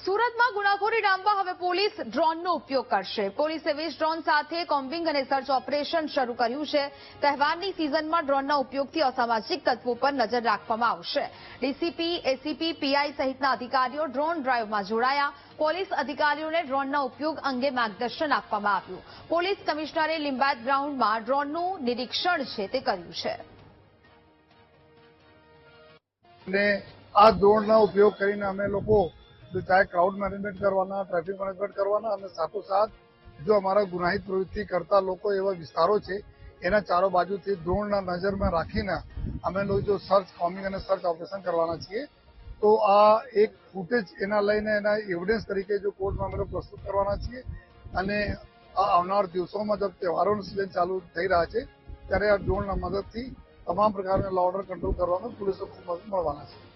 સુરતમાં ગુનાખોરી ડામવા હવે પોલીસ ડ્રોનનો ઉપયોગ કરશે। પોલીસે 20 ડ્રોન સાથે કોમ્બિંગ અને સર્ચ ઓપરેશન શરૂ કર્યું છે। તહેવારની સિઝનમાં ડ્રોનના ઉપયોગથી અસામાજિક તત્વો પર નજર રાખવામાં આવશે। ડીસીપી, એસીપી, પીઆઈ સહિતના અધિકારીઓ ડ્રોન ડ્રાઈવમાં જોડાયા। પોલીસ અધિકારીઓને ડ્રોનના ઉપયોગ અંગે માર્ગદર્શન આપવામાં આવ્યું। પોલીસ કમિશનરે લિંબાયત ગ્રાઉન્ડમાં ડ્રોનનું નિરીક્ષણ છે તે કર્યું છે। આ ડ્રોનનો ઉપયોગ કરીને અમે લોકો चाहे क्राउड मैनेजमेंट करवाना, ट्रैफिक मैनेजमेंट करवाना અને સાથોસાથ જો અમારા ગુનાહિત પ્રવૃત્તિ કરતા લોકો એવા વિસ્તારો છે એના ચારો બાજુથી ડ્રોનના નજરમાં રાખીને અમે લોકો જો સર્ચ કોમ્બિંગ અને સર્ચ ઓપરેશન કરવાના છીએ। તો આ એક ફૂટેજ એના લઈને એના એવિડન્સ તરીકે જો કોર્ટમાં અમે પ્રસ્તુત કરવાના છીએ અને આ આવનાર દિવસોમાં જબ તહેવારોનું સિઝન ચાલુ થઈ રહ્યા છે ત્યારે આ ડ્રોનના મદદથી તમામ પ્રકારના લો ઓર્ડર કંટ્રોલ કરવામાં પોલીસને ખૂબ મદદ મળવાના છે।